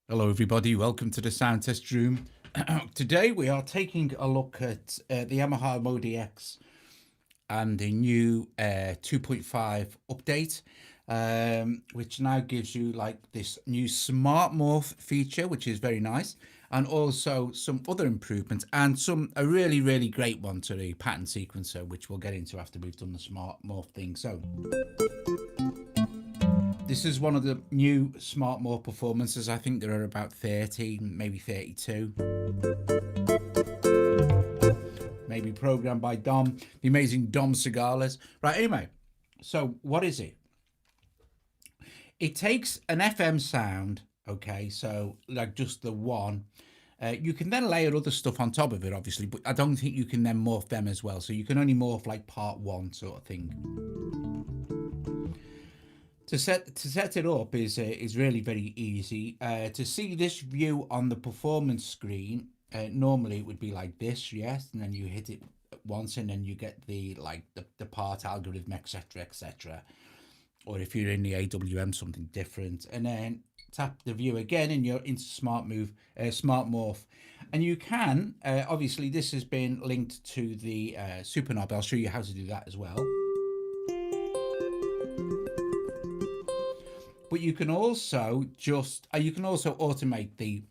Hello everybody, welcome to the sound test room. Today we are taking a look at the Yamaha MODX and the new 2.5 update, which now gives you like this new smart morph feature, which is very nice, and also some other improvements and a really great one to the pattern sequencer, which we'll get into after we've done the smart morph thing. So this is one of the new smart morph performances. I think there are about 30, maybe 32. Maybe programmed by Dom, the amazing Dom Segales. Right, anyway, so what is it? It takes an FM sound, okay, so like just the one. You can then layer other stuff on top of it, obviously, but I don't think you can then morph them as well. So you can only morph like part one sort of thing. To set it up is really very easy. To see this view on the performance screen, normally it would be like this, yes, and then you hit it once, and then you get the part algorithm, etc. Or if you're in the AWM, something different, and then tap the view again, and you're into smart morph, and you can obviously this has been linked to the super knob. I'll show you how to do that as well. But you can also automate the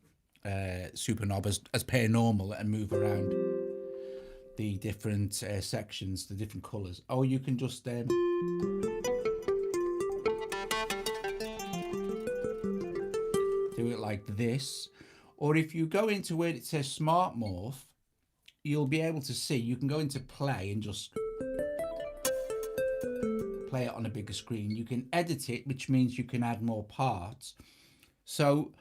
super knob as per normal and move around the different sections, the different colors. Or you can just do it like this. Or if you go into where it says smart morph, you'll be able to see, you can go into play and just play it on a bigger screen. You can edit it, which means you can add more parts. So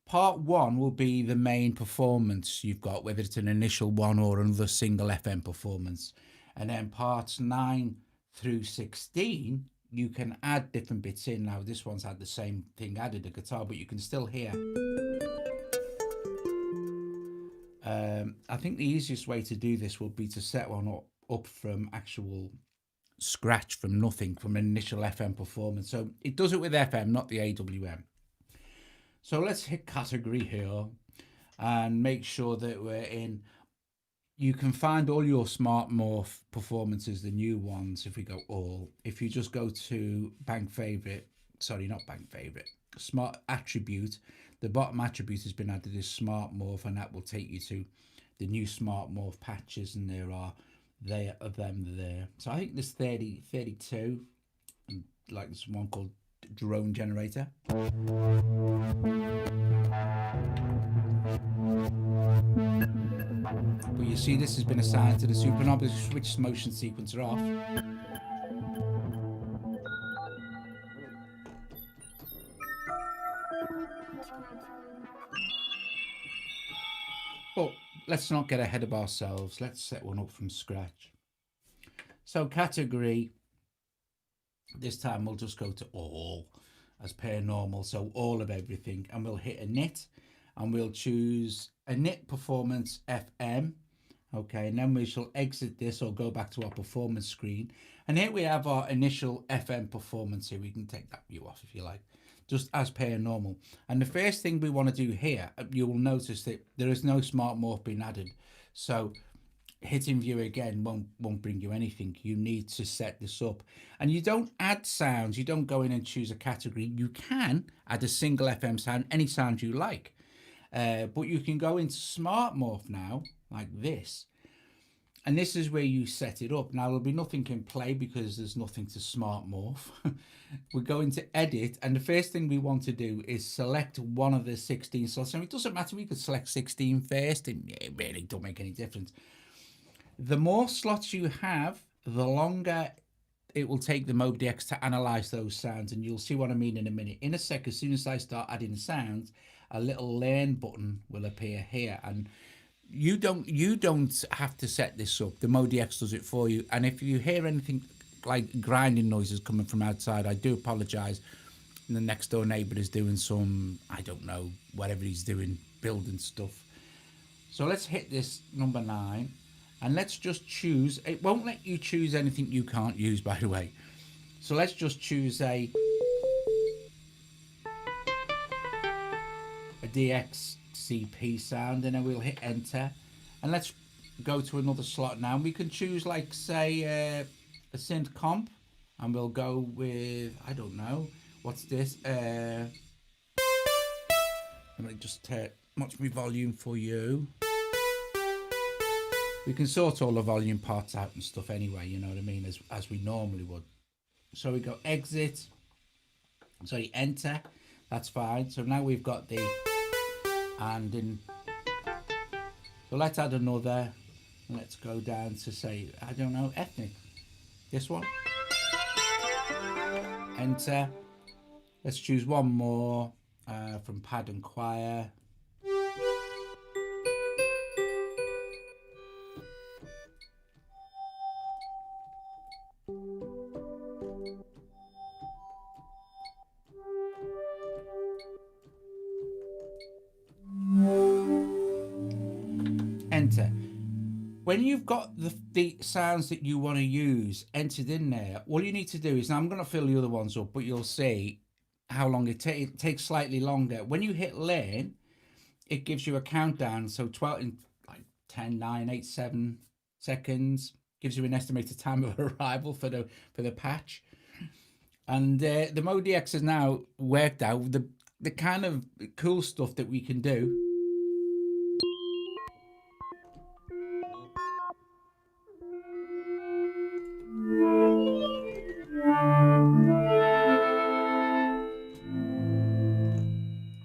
part one will be the main performance you've got, whether it's an initial one or another single FM performance. And then parts 9 through 16, you can add different bits in. Now this one's had the same thing added, a guitar, but you can still hear. I think the easiest way to do this would be to set one up from actual scratch, from nothing, from an initial FM performance. So it does it with FM, not the AWM. So let's hit category here and make sure that we're in. You can find all your smart morph performances, the new ones, if we go all. If you just go to bank favorite, sorry, not bank favorite, smart attribute, the bottom attribute has been added as smart morph, and that will take you to the new smart morph patches, and there are of them there. So I think there's 32, and like there's one called drone generator. But you see this has been assigned to the super knob. Switch motion sequencer off. But let's not get ahead of ourselves. Let's set one up from scratch. So category, this time we'll just go to all as per normal. So all of everything, and we'll hit a knit, and we'll choose a knit performance FM. Okay, and then we shall exit this or go back to our performance screen. And here we have our initial FM performance here. We can take that view off if you like, just as per normal. And the first thing we want to do here, you will notice that there is no smart morph being added. So hitting view again won't bring you anything. You need to set this up. And you don't add sounds. You don't go in and choose a category. You can add a single FM sound, any sound you like. But you can go into smart morph now, like this. And this is where you set it up. Now there'll be nothing in play because there's nothing to smart morph. We're going to edit, and the first thing we want to do is select one of the 16 slots. And it doesn't matter, we could select 16 first, and it really don't make any difference. The more slots you have, the longer it will take the MODX to analyze those sounds, and you'll see what I mean in a minute. In a sec, as soon as I start adding sounds, a little learn button will appear here, and you don't have to set this up. The MODX does it for you. And if you hear anything like grinding noises coming from outside, I do apologize. The next door neighbor is doing some, I don't know, whatever he's doing, building stuff. So let's hit this number 9, and let's just choose. It won't let you choose anything you can't use, by the way. So let's just choose a DXCP sound, and then we'll hit enter. And let's go to another slot now. We can choose, like, say, a synth comp, and we'll go with, I don't know, what's this? Let me just watch my volume for you. We can sort all the volume parts out and stuff anyway, you know what I mean, as we normally would. So we go exit, sorry, enter, that's fine. So now we've got the, and in, so let's add another, let's go down to, say, I don't know, ethnic, this one, enter. Let's choose one more from pad and choir. Enter. When you've got the sounds that you want to use entered in there, all you need to do is, now I'm going to fill the other ones up, but you'll see how long it takes slightly longer. When you hit learn, it gives you a countdown. So 12 in like 10, 9, 8, 7 seconds gives you an estimated time of arrival for the patch. And the MODX has now worked out the kind of cool stuff that we can do.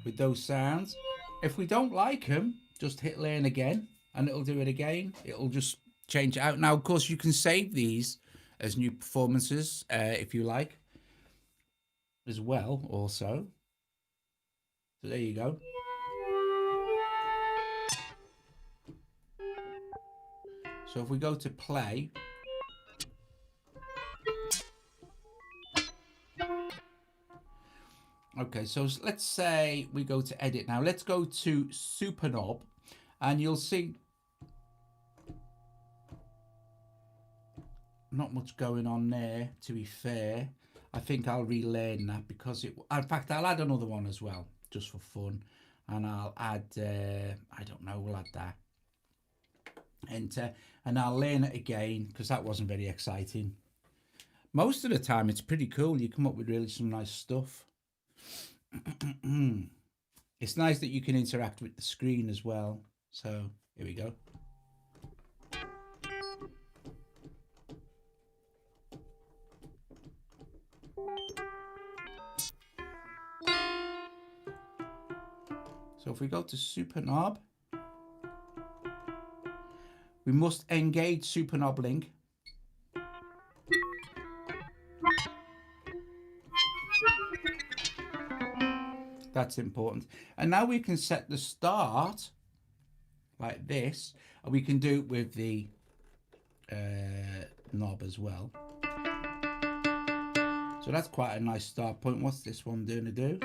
With those sounds. If we don't like them, just hit learn again and it'll do it again. It'll just change it out. Now, of course, you can save these as new performances if you like as well also. So there you go. So if we go to play, okay, so let's say we go to edit now. Let's go to Super Knob, and you'll see not much going on there, to be fair. I think I'll relearn that because it, in fact, I'll add another one as well, just for fun. And I'll add, I don't know, we'll add that. Enter, and I'll learn it again because that wasn't very exciting. Most of the time, it's pretty cool. You come up with really some nice stuff. It's nice that you can interact with the screen as well. So here we go. So if we go to Super Knob, we must engage Super Knob link. That's important. And now we can set the start like this, and we can do it with the knob as well. So that's quite a nice start point. What's this one doing to do?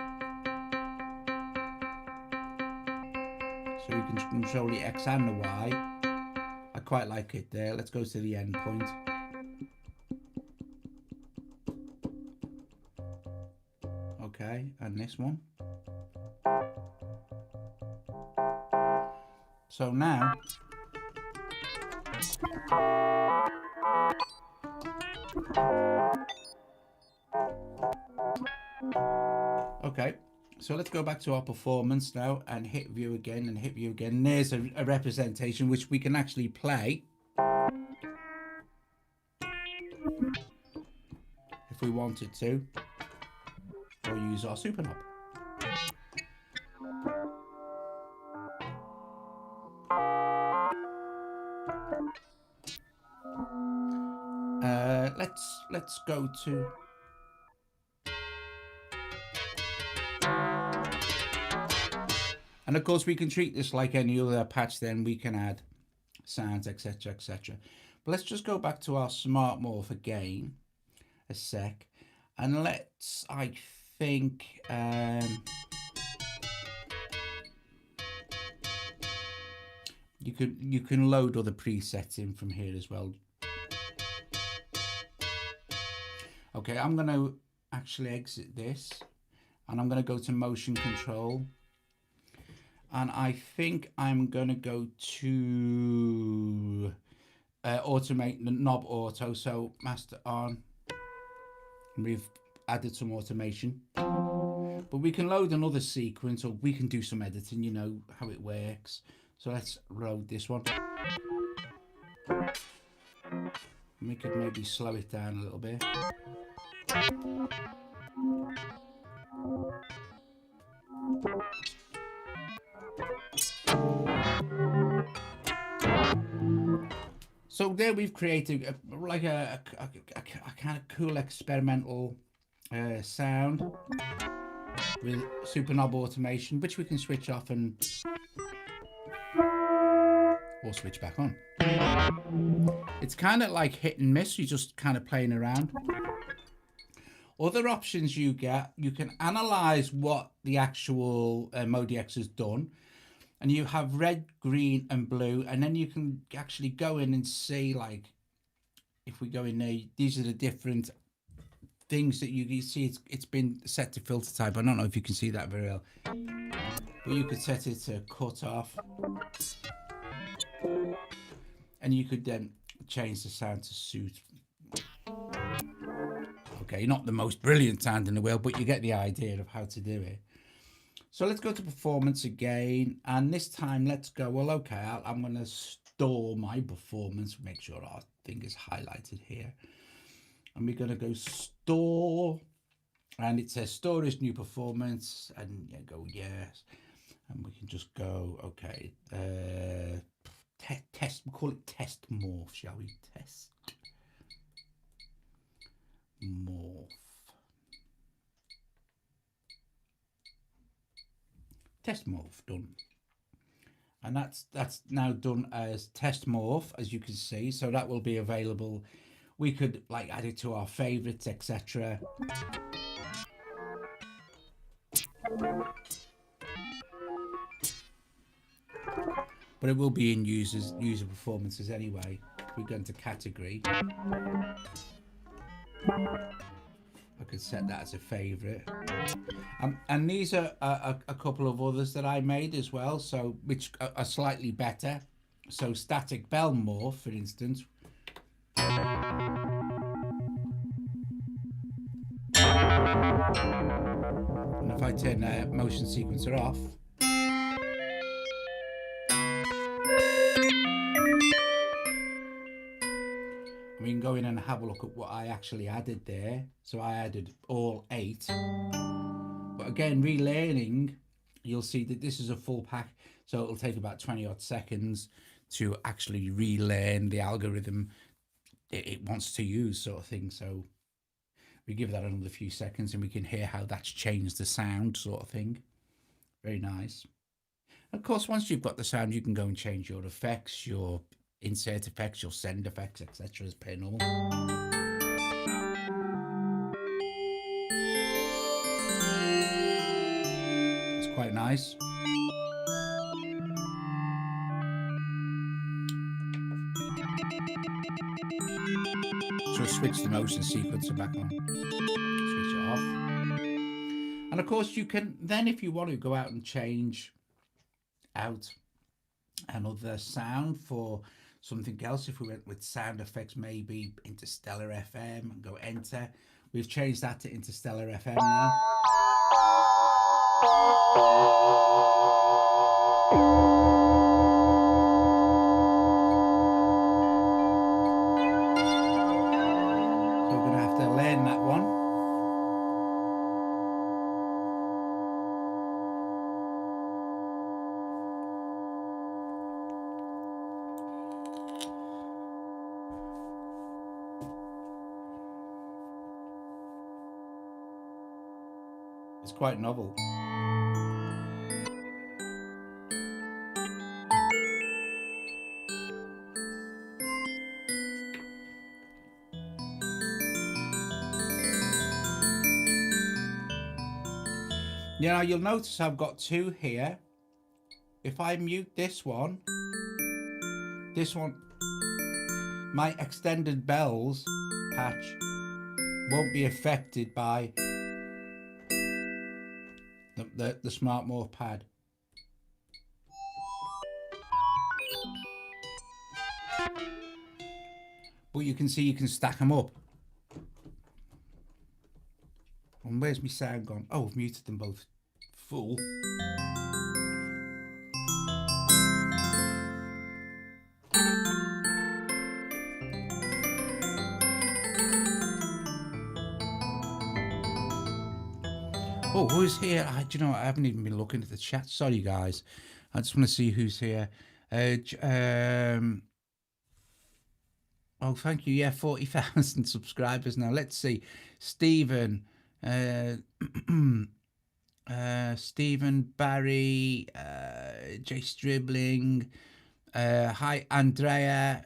So we can control the X and the Y. I quite like it there. Let's go to the end point. Okay, and this one. So now, okay, so let's go back to our performance now and hit view again and hit view again. There's a representation which we can actually play if we wanted to, or use our Super Knob. Let's go to and of course we can treat this like any other patch, then we can add sounds, etc, etc. But let's just go back to our smart morph again a sec, and let's, I think you can load other presets in from here as well. Okay, I'm going to actually exit this, and I'm going to go to motion control. And I think I'm going to go to automate the knob auto. So master on. We've added some automation. But we can load another sequence, or we can do some editing, you know how it works. So let's load this one. We could maybe slow it down a little bit. So there we've created a kind of cool experimental sound with super knob automation, which we can switch off and or switch back on. It's kind of like hit and miss. You're just kind of playing around. Other options you get, you can analyze what the actual MODX has done. And you have red, green, and blue, and then you can actually go in and see, like, if we go in there, these are the different things that you see. It's been set to filter type. I don't know if you can see that very well, but you could set it to cut off, and you could then change the sound to suit. Okay, not the most brilliant sound in the world, but you get the idea of how to do it. So let's go to performance again, and this time let's go, well, okay, I'm going to store my performance, make sure our thing is highlighted here. And we're going to go store, and it says store as new performance, and yeah, go yes. And we can just go, okay, test, we'll call it test morph, shall we? Test morph. Test morph done, and that's now done as test morph, as you can see. So that will be available. We could like add it to our favorites, etc. But it will be in user performances anyway. We go into category. I could set that as a favorite. And these are a couple of others that I made as well, so which are slightly better. So static bell morph, for instance. And if I turn the motion sequencer off, we can go in and have a look at what I actually added there. So I added all 8. But again, relearning, you'll see that this is a full pack. So it'll take about 20 odd seconds to actually relearn the algorithm it wants to use, sort of thing. So we give that another few seconds and we can hear how that's changed the sound, sort of thing. Very nice. Of course, once you've got the sound, you can go and change your effects, your insert effects, your send effects, etc. as per normal. It's quite nice. So switch the motion sequencer back on. Switch it off. And of course you can then, if you want to, go out and change out another sound for something else. If we went with sound effects, maybe Interstellar FM, and go enter. We've changed that to Interstellar FM now. So we're going to have to learn that one. It's quite novel. Now you'll notice I've got 2 here. If I mute this one, my extended bells patch won't be affected by the smart morph pad. but you can see you can stack them up. And where's my sound gone? Oh, I've muted them both full. Oh, who's here? Do you know what? I haven't even been looking at the chat. Sorry, guys. I just want to see who's here. Oh, thank you. Yeah, 40,000 subscribers now. Let's see. Stephen, Stephen, Barry, Jay Stribbling. Hi, Andrea.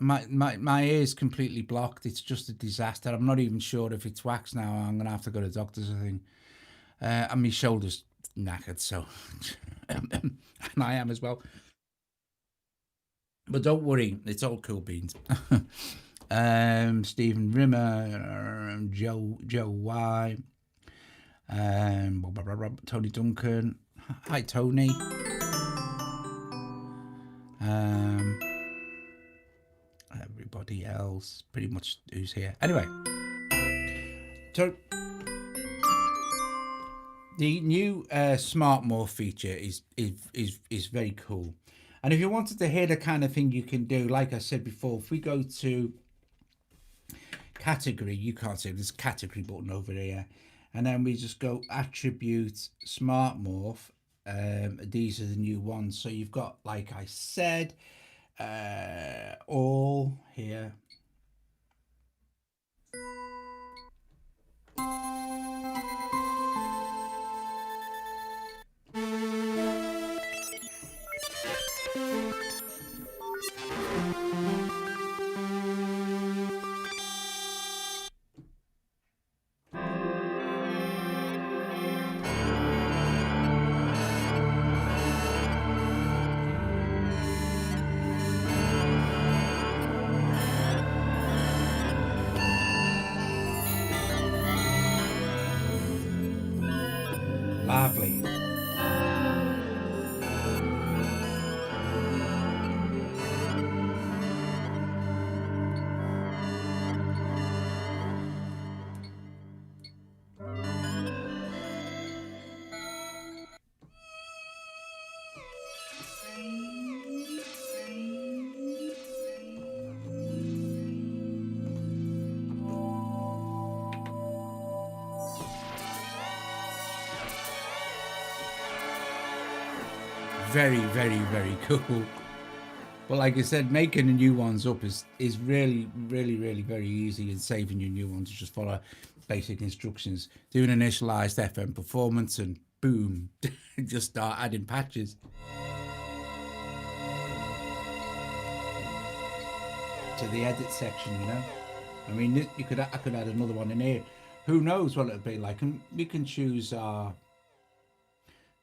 My ear's completely blocked. It's just a disaster. I'm not even sure if it's wax now. I'm going to have to go to the doctor's, I think. And my shoulder's knackered, so and I am as well. But don't worry, it's all cool beans. Stephen Rimmer, Joe Y, Tony Duncan. Hi, Tony. Everybody else, pretty much who's here. Anyway, so the new Smart Morph feature is very cool. And if you wanted to hear the kind of thing you can do, like I said before, if we go to category, you can't see this category button over here, and then we just go attribute Smart Morph. These are the new ones. So you've got, like I said, all here. Lovely. Very, very, very cool. But like I said, making the new ones up is really, really, really very easy, and saving your new ones. Just follow basic instructions, do an initialized FM performance, and boom, just start adding patches. To the edit section, you know. I mean, I could add another one in here. Who knows what it'll be like? And we can choose our.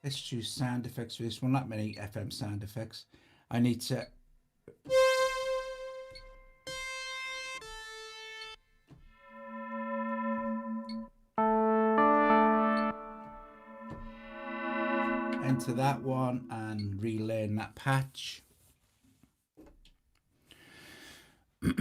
Let's choose sound effects for this one. Not many FM sound effects. I need to. Enter that one and relearn that patch. Here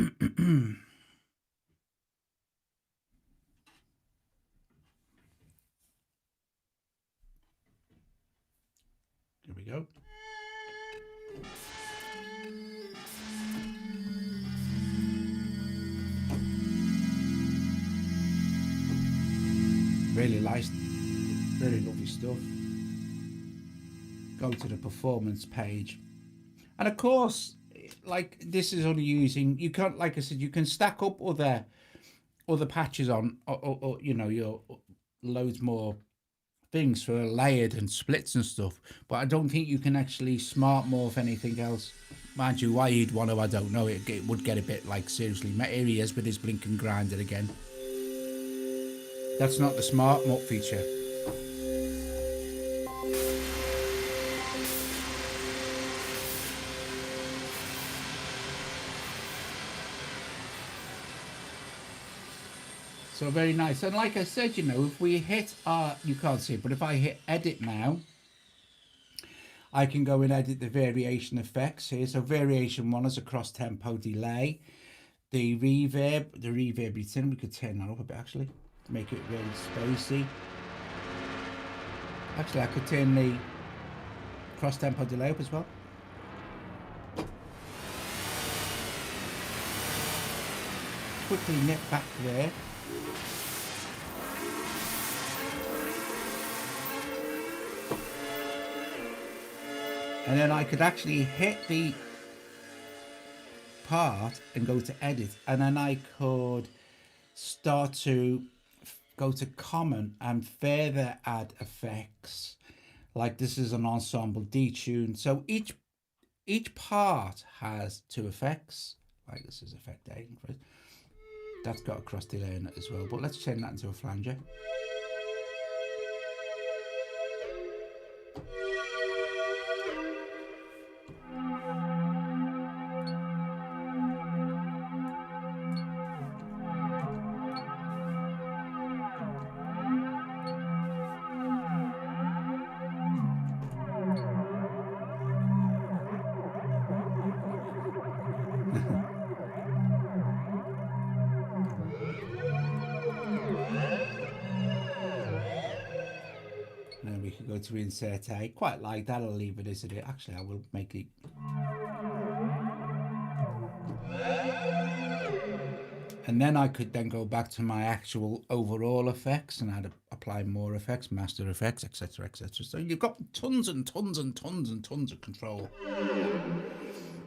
we go. Really nice, really lovely stuff. Go to the performance page, and of course, like this is only using, you can't, like I said, you can stack up other patches on, or you know, your loads more things for layered and splits and stuff, but I don't think you can actually smart morph anything else. Mind you, why you'd want to, I don't know. It would get a bit like, seriously, here he is with his blinking grinder again. That's not the smart morph feature. So very nice. And like I said, you know, if we hit our, you can't see it, but if I hit edit now, I can go and edit the variation effects here. So variation 1 is a cross tempo delay. The reverb it's in, we could turn that up a bit actually, make it really spacey. Actually, I could turn the cross tempo delay up as well. Quickly nip back there. And then I could actually hit the part and go to edit, and then I could start to go to common and further add effects. Like this is an ensemble detune, so each part has 2 effects. Like this is effect A, that's got a cross delay in it as well, but let's turn that into a flanger. And we could go to insert A. Quite like that. I'll leave it as it is. Actually, I will make it. And then I could then go back to my actual overall effects and I'd apply more effects, master effects, etc., etc. So you've got tons and tons and tons and tons of control.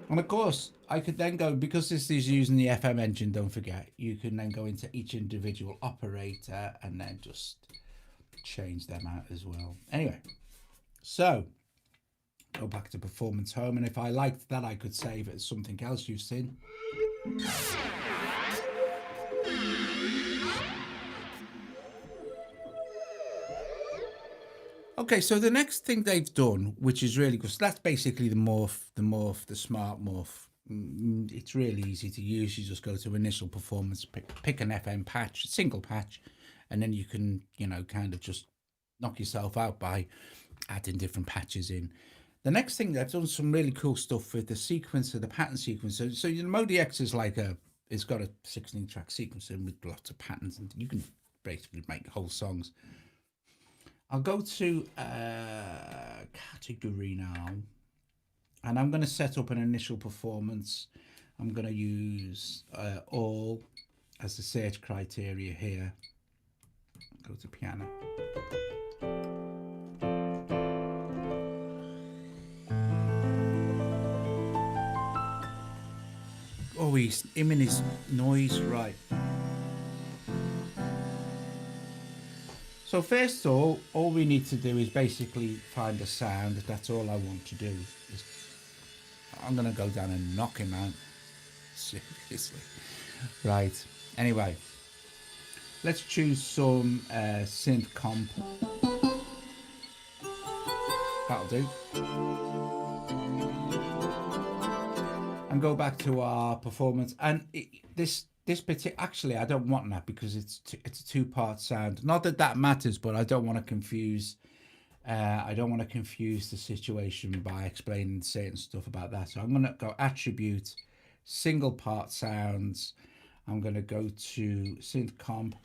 And of course, I could then go, because this is using the FM engine, don't forget, you can then go into each individual operator and then just change them out as well. Anyway, so go back to performance home, and if I liked that, I could save it as something else you've seen. Okay, so the next thing they've done, which is really good, so that's basically the smart morph. It's really easy to use. You just go to initial performance, pick an FM patch, single patch, and then you can, you know, kind of just knock yourself out by adding different patches in. The next thing, they've done some really cool stuff with the sequencer, the pattern sequencer. So the MODX is like it's got a 16-track sequencer with lots of patterns, and you can basically make whole songs. I'll go to category now, and I'm going to set up an initial performance. I'm going to use all as the search criteria here. Go to piano. Oh, he's him in his noise, right. So first of all we need to do is basically find a sound. That's all I want to do. I'm going to go down and knock him out. Seriously. Right. Anyway, let's choose some synth comp. That'll do. And go back to our performance. And this particular, actually, I don't want that because it's a 2-part sound. Not that that matters, but I don't want to confuse. I don't want to confuse the situation by explaining certain stuff about that. So I'm going to go attribute, single part sounds. I'm going to go to synth comp.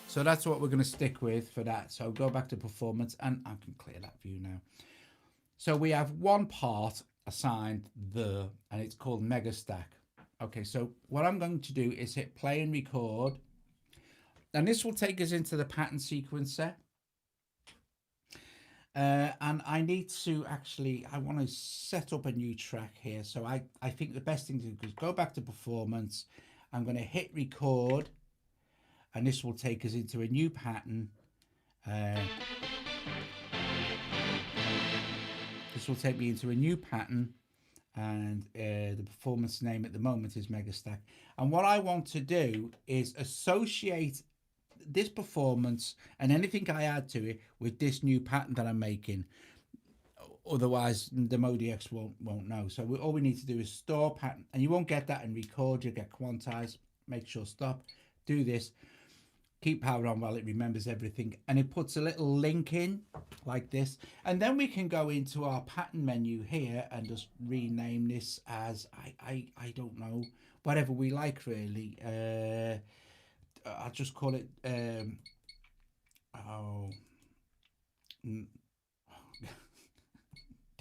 So that's what we're going to stick with for that. So go back to performance, and I can clear that view now. So we have one part assigned and it's called Mega Stack. Okay, so what I'm going to do is hit play and record, and this will take us into the pattern sequencer. And I need to actually, I want to set up a new track here. So I think the best thing to do is go back to performance. I'm going to hit record, and this will take us into a new pattern. This will take me into a new pattern, and the performance name at the moment is Mega Stack. And what I want to do is associate this performance and anything I add to it with this new pattern that I'm making. Otherwise, the MODX won't know. So all we need to do is store pattern, and you won't get that in record. You get quantize. Make sure stop. Do this. keep power on while it remembers everything, and it puts a little link in like this, and then we can go into our pattern menu here and just rename this as I don't know, whatever we like really. I'll just call it oh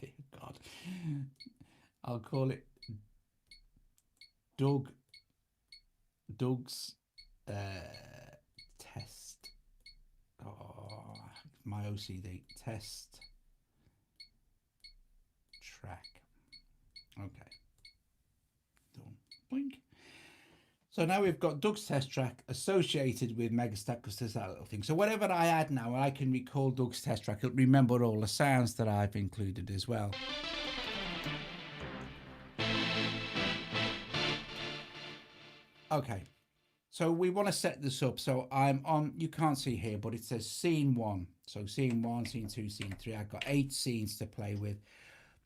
dear God, I'll call it Doug's test. Oh, my OCD test track. Okay, done. Boink. So now we've got Doug's test track associated with Megastack, because there's that little thing. So whatever I add now, I can recall Doug's test track. It'll remember all the sounds that I've included as well. Okay, so we want to set this up. So I'm on, you can't see here, but it says scene 1. So scene 1, scene 2, scene 3. I've got 8 scenes to play with.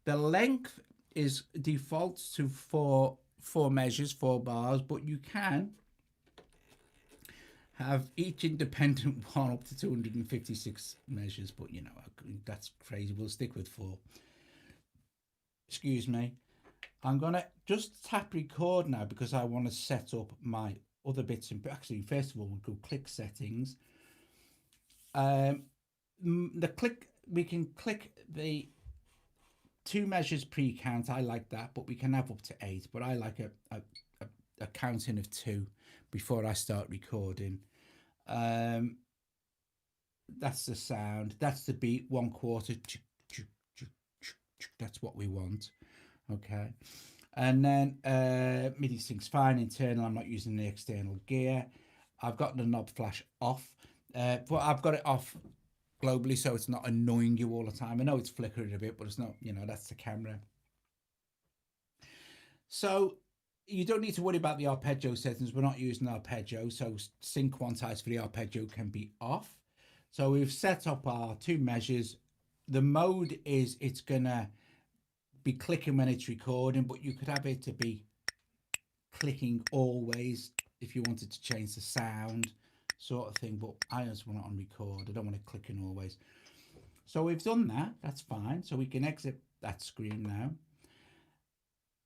The length is defaults to four measures, 4 bars, but you can have each independent one up to 256 measures, but you know, that's crazy. We'll stick with 4. Excuse me. I'm gonna just tap record now because I want to set up my other bits. And actually, first of all, we'll go click settings. The click, we can click the 2 measures pre-count. I like that, but we can have up to 8. But I like a counting of 2 before I start recording. That's the sound. That's the beat. 1/4. That's what we want. Okay, and then MIDI sync's fine. Internal, I'm not using the external gear. I've got the knob flash off, but I've got it off globally, so it's not annoying you all the time. I know it's flickering a bit, but it's not, you know, that's the camera. So you don't need to worry about the arpeggio settings. We're not using arpeggio, so sync quantize for the arpeggio can be off. So we've set up our 2 measures. The mode is it's gonna be clicking when it's recording, but you could have it to be clicking always if you wanted to change the sound sort of thing, but I just want it on record. I don't want it clicking always. So we've done that. That's fine. So we can exit that screen now.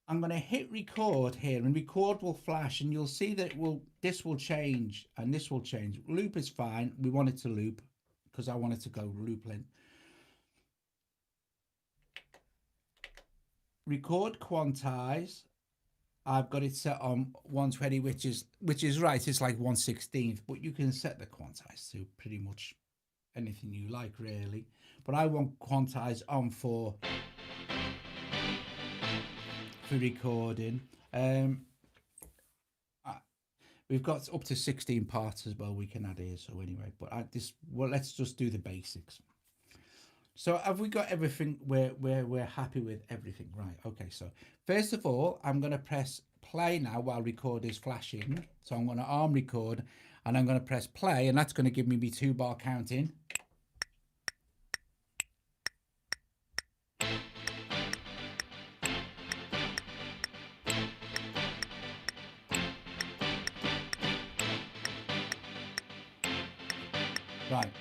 I'm going to hit record here, and record will flash, and you'll see that this will change and this will change. Loop is fine. We want it to loop because I want it to go looping. Record quantize, I've got it set on 120, which is right, it's like 1/16, but you can set the quantize to pretty much anything you like really, but I want quantize on for recording. We've got up to 16 parts as well we can add here, so anyway, but let's just do the basics. So have we got everything where we're happy with everything? Right, okay, so first of all, I'm going to press play now while record is flashing. So I'm going to arm record and I'm going to press play, and that's going to give me my 2-bar counting. Right,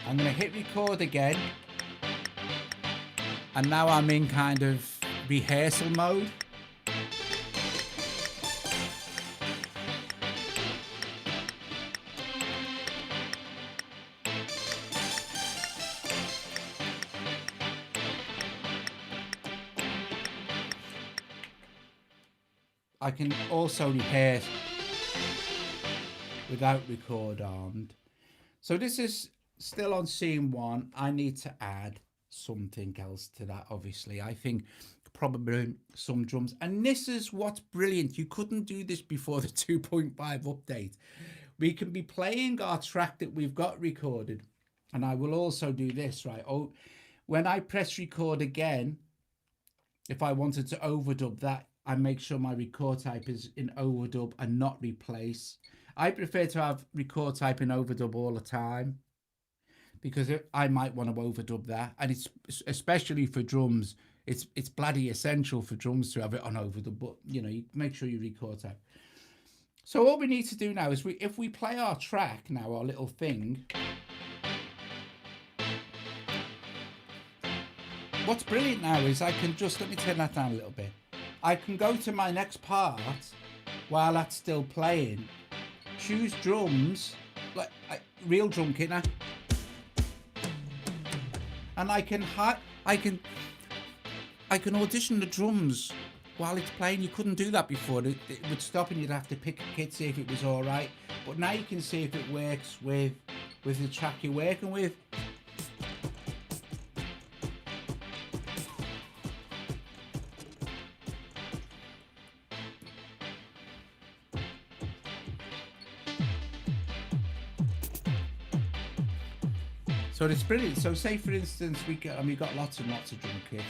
I'm going to hit record again. And now I'm in kind of rehearsal mode. I can also rehearse without record armed. So this is still on scene 1. I need to add something else to that. Obviously, I think probably some drums, and this is what's brilliant. You couldn't do this before the 2.5 update. We can be playing our track that we've got recorded, and I will also do this, right? Oh, when I press record again, if I wanted to overdub that, I make sure my record type is in overdub and not replace. I prefer to have record type in overdub all the time, because I might want to overdub that, and it's especially for drums. It's bloody essential for drums to have it on overdub. But you know, you make sure you record type. So all we need to do now is if we play our track now, our little thing. What's brilliant now is I can just, let me turn that down a little bit. I can go to my next part while that's still playing. Choose drums, like real drum kit now. And I can audition the drums while it's playing. You couldn't do that before. It would stop and you'd have to pick a kit, see if it was all right. But now you can see if it works with the track you're working with. So it's brilliant. So say for instance we got lots and lots of drum kits.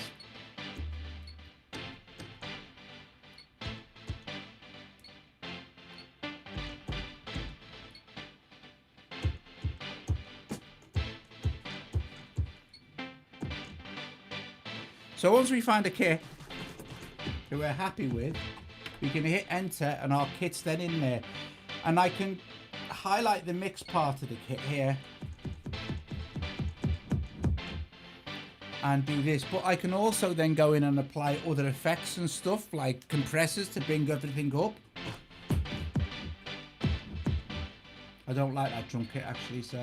So once we find a kit that we're happy with, we can hit enter and our kit's then in there. And I can highlight the mix part of the kit here and do this, but I can also then go in and apply other effects and stuff like compressors to bring everything up. I don't like that drum kit actually, so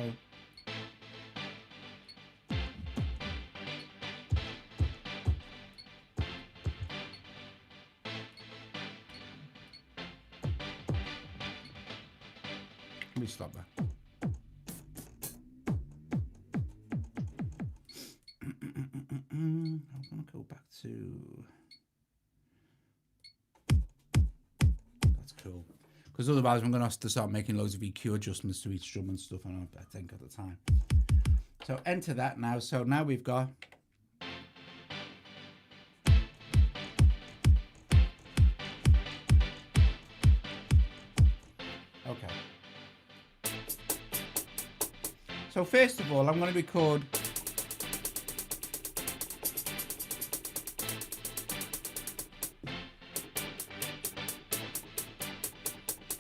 let me stop that. I'm gonna go back to, that's cool, because otherwise I'm gonna have to start making loads of EQ adjustments to each drum and stuff, and I think at the time. So enter that now. So now we've got okay. So first of all, I'm going to record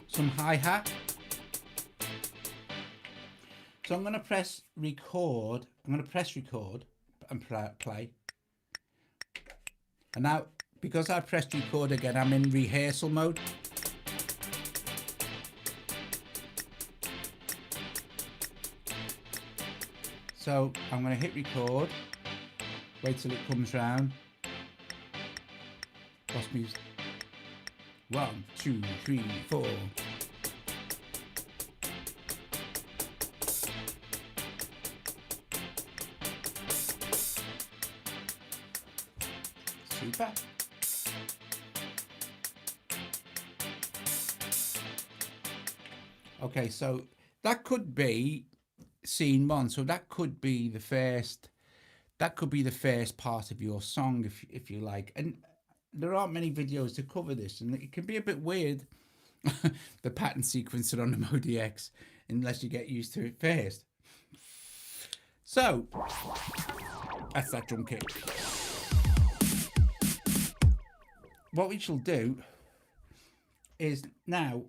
some hi-hat. So I'm going to press record. I'm going to press record and play. And now, because I pressed record again, I'm in rehearsal mode. So I'm going to hit record, wait till it comes round. Lost music. 1, 2, 3, 4. Super. Okay, so that could be scene 1. So that could be the first. That could be the first part of your song, if you like. And there aren't many videos to cover this, and it can be a bit weird, the pattern sequencer on the MODX, unless you get used to it first. So that's that drum kit. What we shall do is now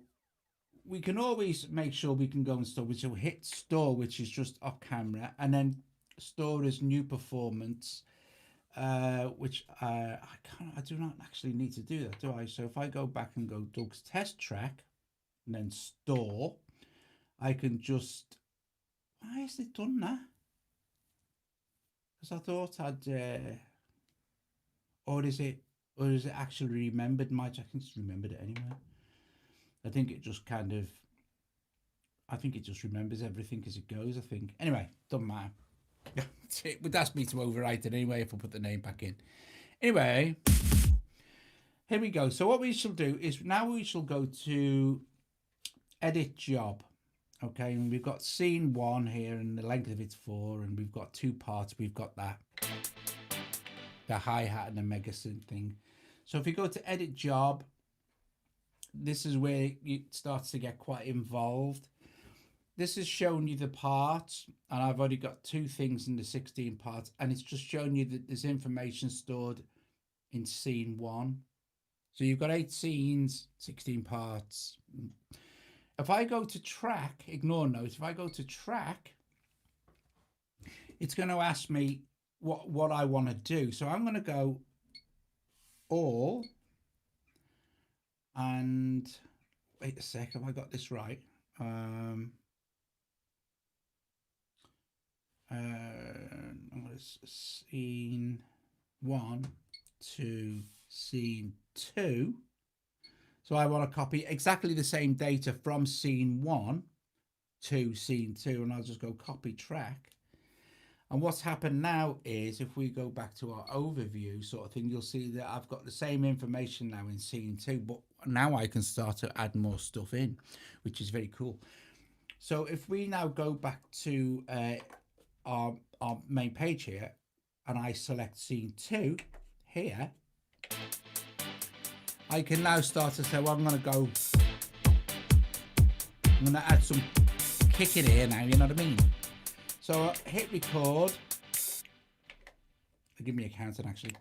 we can always make sure we can go and store, which will hit store, which is just off camera, and then store as new performance, which I do not actually need to do that, do I? So if I go back and go Doug's test track and then store, I can just, why has it done that? Because I thought I'd or is it actually remembered my, I think it's remembered it anyway. I think it just kind of, I think it just remembers everything as it goes, I think. Anyway, doesn't matter. It would ask me to overwrite it anyway if I put the name back in. Anyway, here we go. So what we shall do is now we shall go to edit job. Okay, and we've got scene 1 here, and the length of it's 4, and we've got 2 parts. We've got that, the hi-hat and the mega synth thing. So if you go to edit job, this is where it starts to get quite involved. This is showing you the parts, and I've already got 2 things in the 16 parts, and it's just showing you that there's information stored in scene 1. So you've got 8 scenes, 16 parts. If I go to track, ignore notes, if I go to track, it's going to ask me what I want to do. So I'm going to go all, and wait a sec, have I got this right? I'm going to scene 1 to scene 2. So I want to copy exactly the same data from scene 1 to scene 2, and I'll just go copy track. And what's happened now is, if we go back to our overview sort of thing, you'll see that I've got the same information now in scene 2, but now I can start to add more stuff in, which is very cool. So if we now go back to our main page here, and I select scene 2 here, I can now start to say, well, I'm going to add some kick in here now, you know what I mean? So hit record. Give me a counting actually.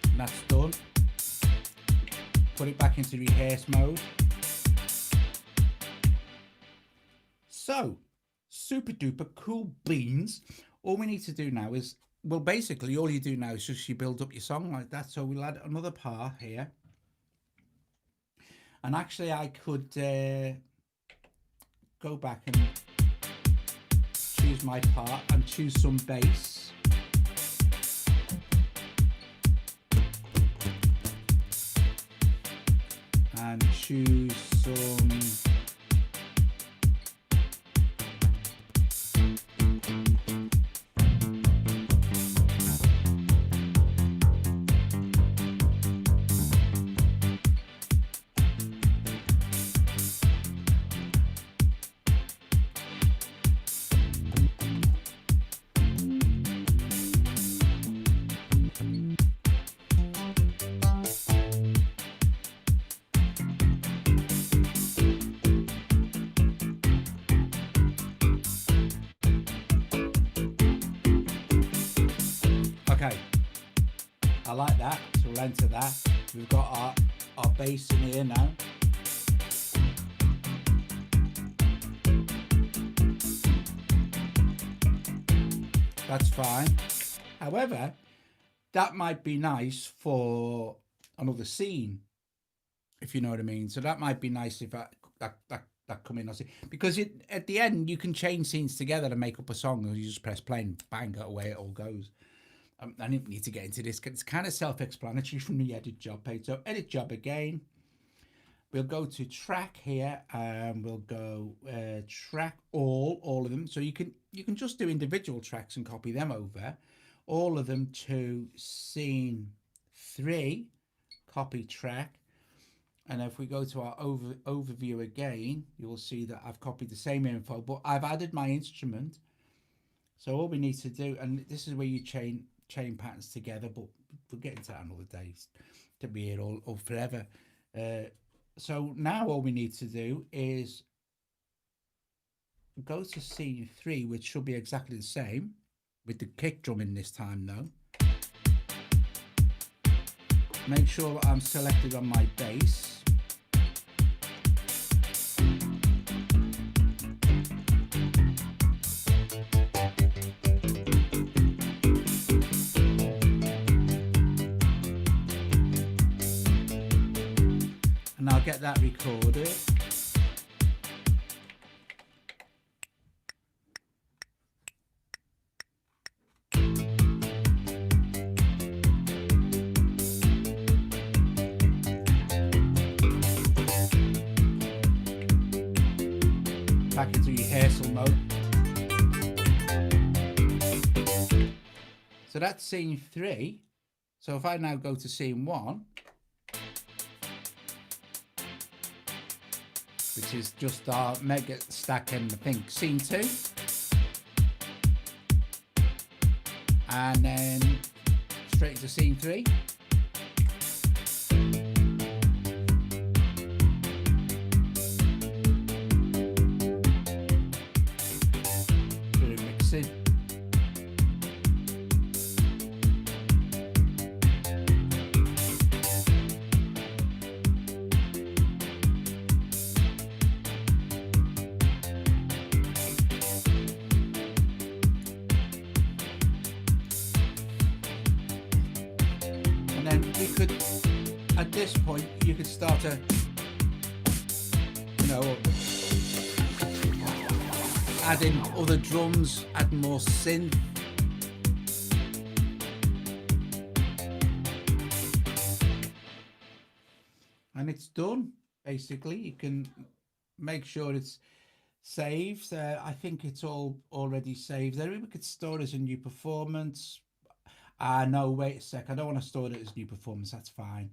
And that's done. Put it back into rehearse mode. So, super duper cool beans. All we need to do now is, well, basically all you do now is just you build up your song like that. So we'll add another part here. And actually I could go back and choose my part and choose some bass. And choose some okay, I like that, so we'll enter that. We've got our bass in here now. That's fine. However, that might be nice for another scene, if you know what I mean. So that might be nice if that come in, because at the end you can chain scenes together to make up a song, and you just press play and bang, away it all goes. I didn't need to get into this. It's kind of self-explanatory from the edit job page. So edit job again. We'll go to track here, and we'll go track all of them. So you can just do individual tracks and copy them over. All of them to scene 3, copy track. And if we go to our overview again, you'll see that I've copied the same info, but I've added my instrument. So all we need to do, and this is where you chain patterns together, but we'll get into that another day to be here all forever. So now all we need to do is go to scene 3, which should be exactly the same, with the kick drum in this time though. Make sure that I'm selected on my bass. And I'll get that recorded. Back into rehearsal mode. So that's scene 3. So if I now go to scene 1, which is just our mega stack and I think scene 2, and then straight to scene 3. then we could, at this point, you could start to, you know, add in other drums, add more synth. And it's done, basically. You can make sure it's saved. I think it's all already saved there. We could store it as a new performance. No, wait a sec. I don't want to store it as new performance. That's fine.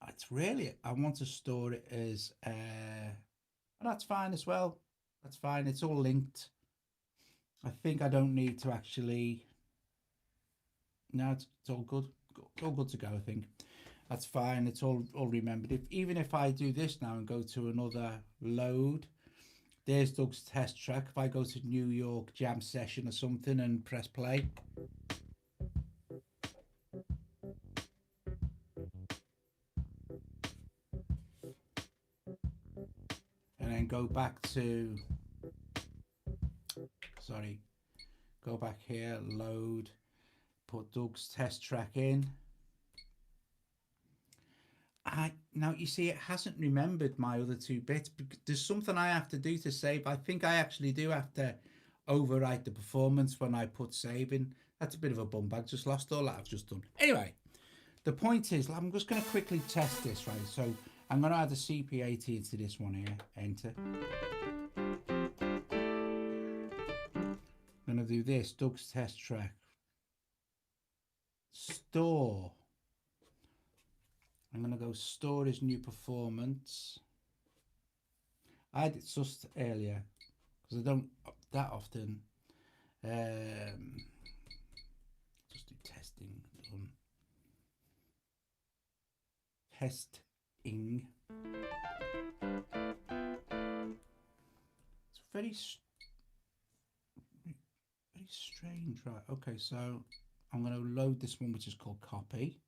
It's really, I want to store it as, that's fine as well. That's fine. It's all linked. I think I don't need to actually, no, it's all good. It's all good to go, I think. That's fine. It's all remembered. Even if I do this now and go to another load, there's Doug's test track. If I go to New York jam session or something and press play, and then go back to, sorry, go back here, load, put Doug's test track in. Now you see, it hasn't remembered my other two bits because there's something I have to do to save. I think I actually do have to overwrite the performance when I put save in. That's a bit of a bum bag. Just lost all that I've just done. Anyway, the point is, I'm just going to quickly test this, right? So I'm going to add a CP80 into this one here. Enter. I'm going to do this. Doug's test track. Store. I'm going to go store as new performance. I did just earlier because I don't that often. Just do testing. Testing. It's very strange, right? Okay, so I'm going to load this one, which is called copy.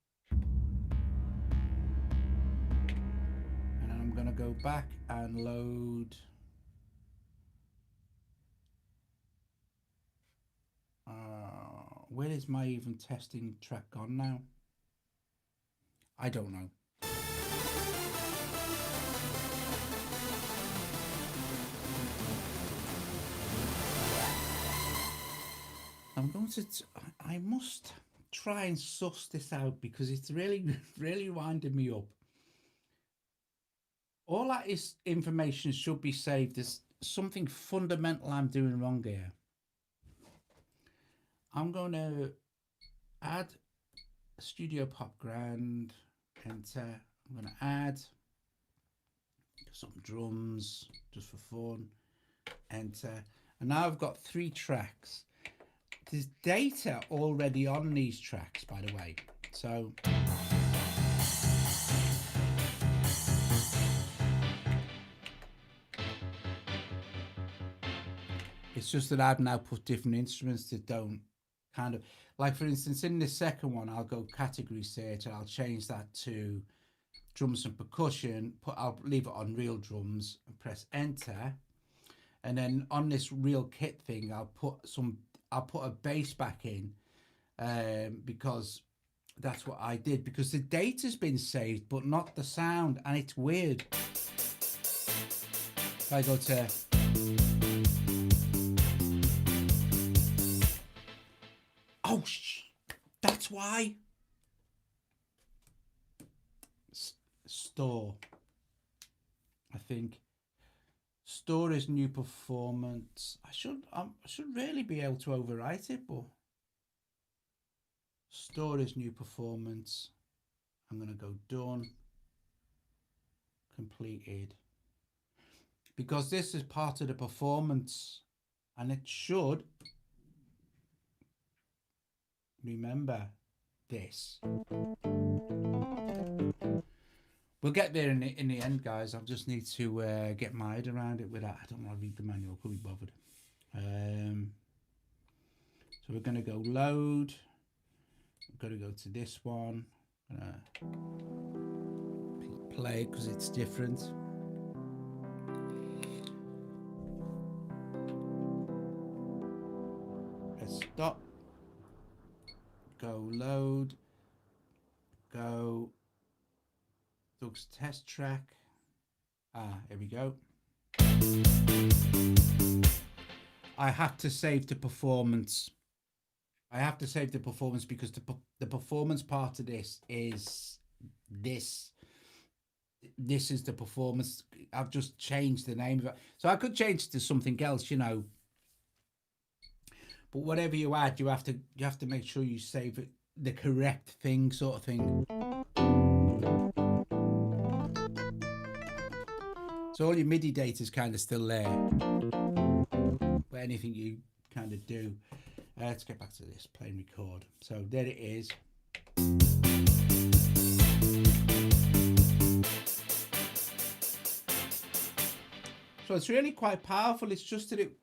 I'm going to go back and load where is my even testing track gone now? I don't know. I'm going to I must try and suss this out because it's really winding me up. All that is information should be saved. There's something fundamental I'm doing wrong here. I'm going to add a Studio Pop Grand, enter. I'm going to add some drums just for fun, enter. And now I've got 3 tracks. There's data already on these tracks, by the way. So it's just that I've now put different instruments that don't kind of, like for instance, in the second one, I'll go category search and I'll change that to drums and percussion. I'll leave it on real drums and press enter. And then on this real kit thing, I'll put a bass back in because that's what I did, because the data's been saved, but not the sound. And it's weird. If I go to, oh, that's why. Store. I think store is new performance. I should really be able to overwrite it, but store is new performance. I'm going to go done. Completed. Because this is part of the performance, and it should remember this. We'll get there in the end, guys. I just need to get my head around it with that. I don't want to read the manual. Couldn't be bothered. So we're going to go load. We're going to go to this one. I'm going to play because it's different. Let's stop. Go load. go. Doug's test track. Here we go. I have to save the performance. I have to save the performance because the performance part of this is this. This is the performance. I've just changed the name of it. So I could change it to something else, you know. But whatever you add, you have to make sure you save it the correct thing, sort of thing. So all your MIDI data is kind of still there. But anything you kind of do. Let's get back to this, play and record. So there it is. So it's really quite powerful. It's just that it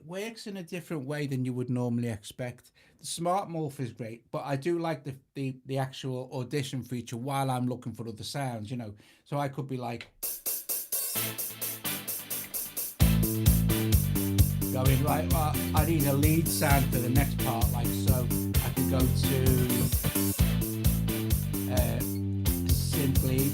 works in a different way than you would normally expect. The smart morph is great, but I do like the actual audition feature while I'm looking for other sounds, you know. So I could be like going, right, well, I need a lead sound for the next part, like so. I could go to synth lead.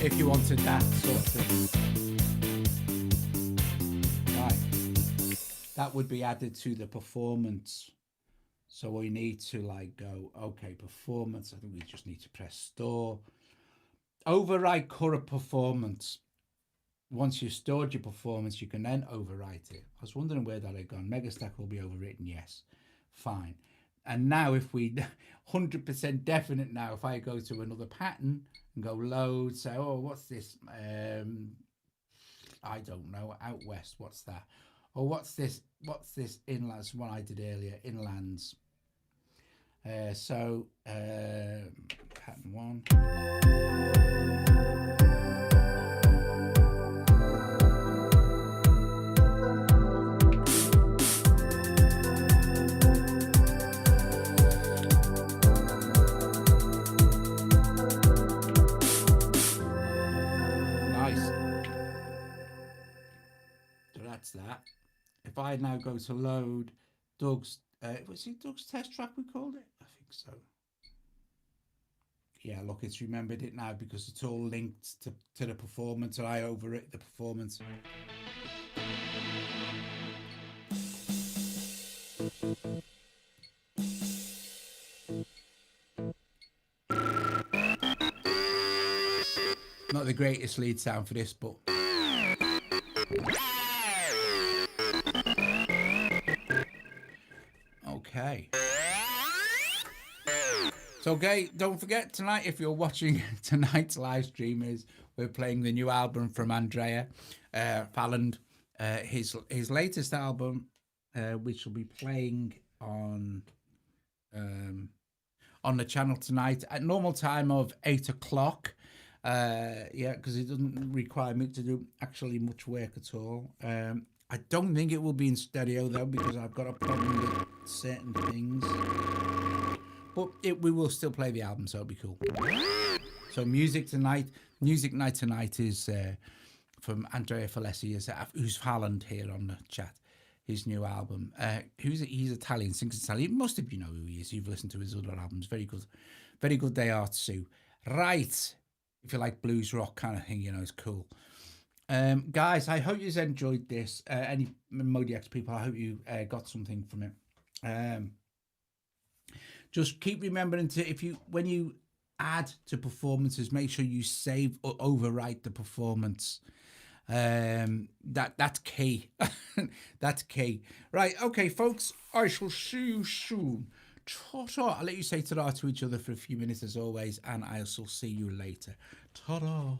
If you wanted that sort of thing. Right. That would be added to the performance. So we need to like go, okay, performance. I think we just need to press store. Override current performance. Once you've stored your performance, you can then overwrite it. I was wondering where that had gone. Megastack will be overwritten, yes. Fine. And now if we 100% definite now, if I go to another pattern and go load, say, oh, what's this? I don't know, out west, what's that? Or what's this inlands, one I did earlier, inlands. Pattern 1. That if I now go to load Doug's was it Doug's test track we called it? I think so. Yeah, look, it's remembered it now because it's all linked to the performance, and I overwrite the performance. Not the greatest lead sound for this, but okay. So, okay, don't forget tonight, if you're watching tonight's live stream, is we're playing the new album from Andrea Powell, his latest album, which will be playing on the channel tonight at normal time of 8 o'clock. Yeah, because it doesn't require me to do actually much work at all. I don't think it will be in stereo though, because I've got a problem with certain things. But we will still play the album, so it'll be cool. So music night tonight is from Andrea Falessi, who's Holland here on the chat. His new album. He's Italian, sings Italian. Most of you know who he is. You've listened to his other albums. Very good they are too. Right. If you like blues rock kind of thing, you know, it's cool. Guys, I hope you've enjoyed this. Any MODX people, I hope you got something from it. Just keep remembering to, when you add to performances, make sure you save or overwrite the performance. That's key. That's key. Right, okay, folks, I shall see you soon. Ta-ta. I'll let you say ta-da to each other for a few minutes as always, and I shall see you later. Ta-da.